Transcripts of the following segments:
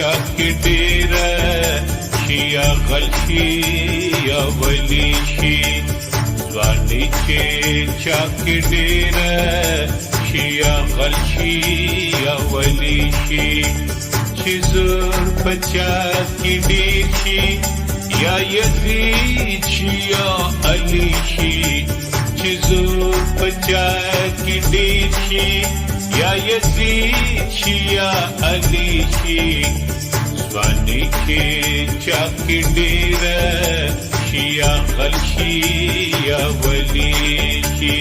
چا کې ډېره شي یا غل شي یا ولی شي ځواني چې چا کې ډېره شي یا غل شي یا ولی شي چې زور په چا کې ډېر شي یا یزید شي یا علی شي چې زور په چا کې ډېر شي یا یزید شي یا علی شي ځواني کې چا کې ډېره شي یا غل شي یا ولی شي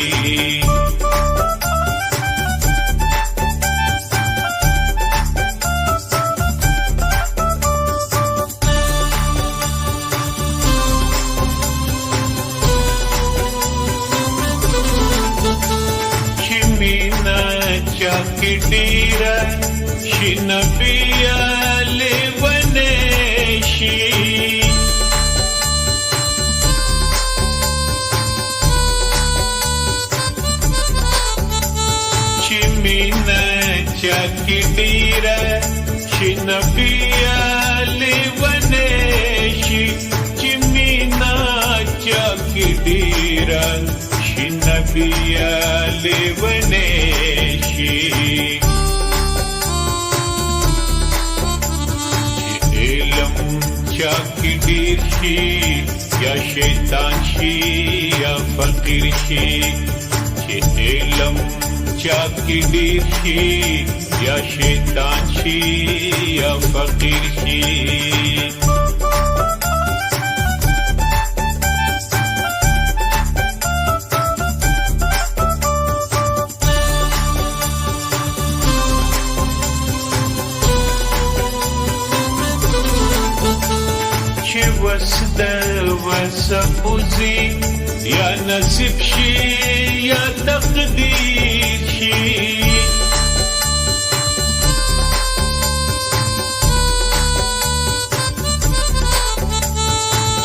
چا کې ډېره شي نبي لیونی شي چې مینه چا کې ډېره شي نبي لیونی شي چې مینه چا کې ډېره شي نبي لیونی علم چا کې ډېر شي یا شیطان شي یا فقیر شي چې علم چا کې ډېر شي یا شیطان شي یا فقیر شي وسد وسبوزي یا نصیب شي یا تقدیر شي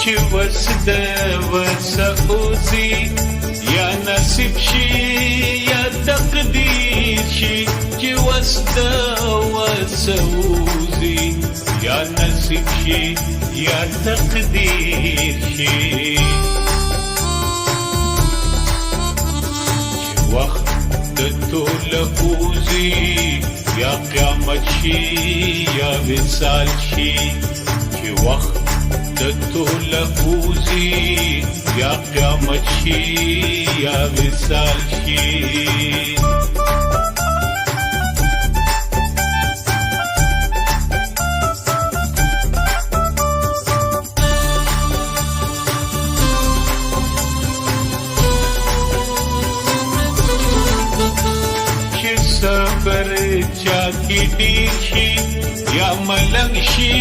چې وسد وسبوزي یا نصیب شي یا تقدیر شي چې وسد وسبوزي یا نصیب شي یا تقدیر شي چې وخت د توله اوزي یا قیامت شي یا وصال شي چې وخت د توله اوزي یا قیامت شي یا وصال شي صبر چا کې ډېر شي یا ملنګ شي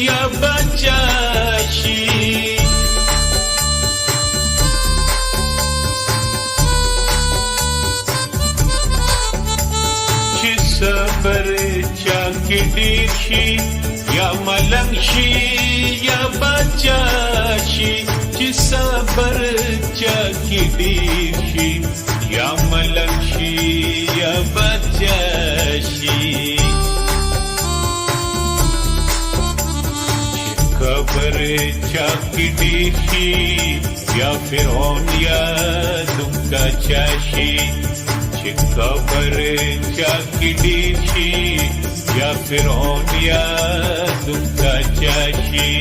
یا بچا شي چې صبر چا کې ډېر شي یا ملنګ شي یا بچا شي چې صبر چا کې ډېر شي یا ملنګ شي یا بچا شي قبر چا کې ډېر شي یا فرعون یا دمکا چا شي چې قبر چا کې ډېر شي یا فرعون یا دمکا چا شي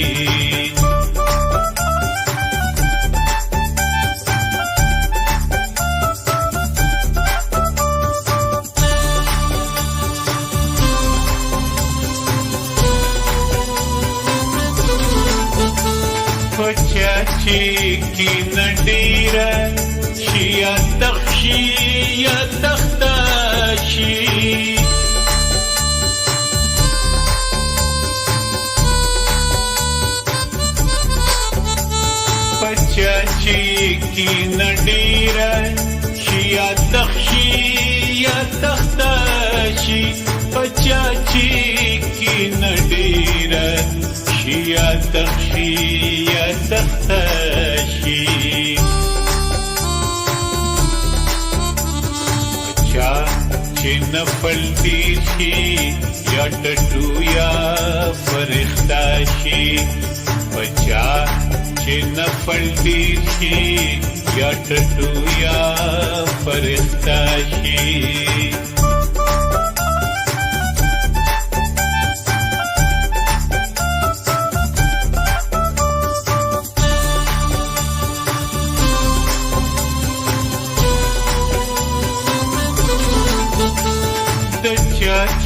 چې کې نډیره شي یا تخشي یا تختاشي پچا چې کې نډیره شي یا تخشي یا تختاشي پچا چې کې نډیره شي یا تخشي یا تختاشي چا چې نفل دیر شي یا ټټو یا فرښته شي بچا چې نفل دیر شي یا ټټو یا فرښته شي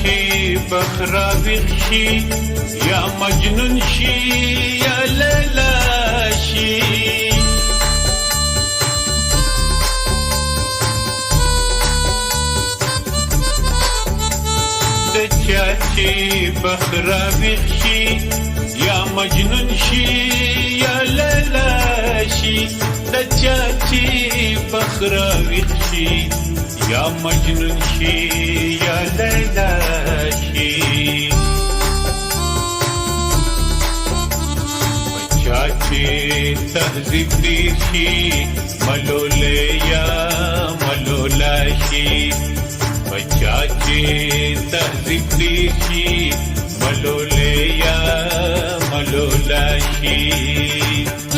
چې بخراویغ شي یا مجنون شي یا لیلا شي د چا چې بخراویغ شي یا مجنون شي یا لیلا شي د چا چې بخراویغ شي یا مجنون شي یا لیلا شي بچا چې تهذیب دیر شي ملوله یا ملولا شي بچا چې تهذیب دیر شي ملوله یا ملولا شي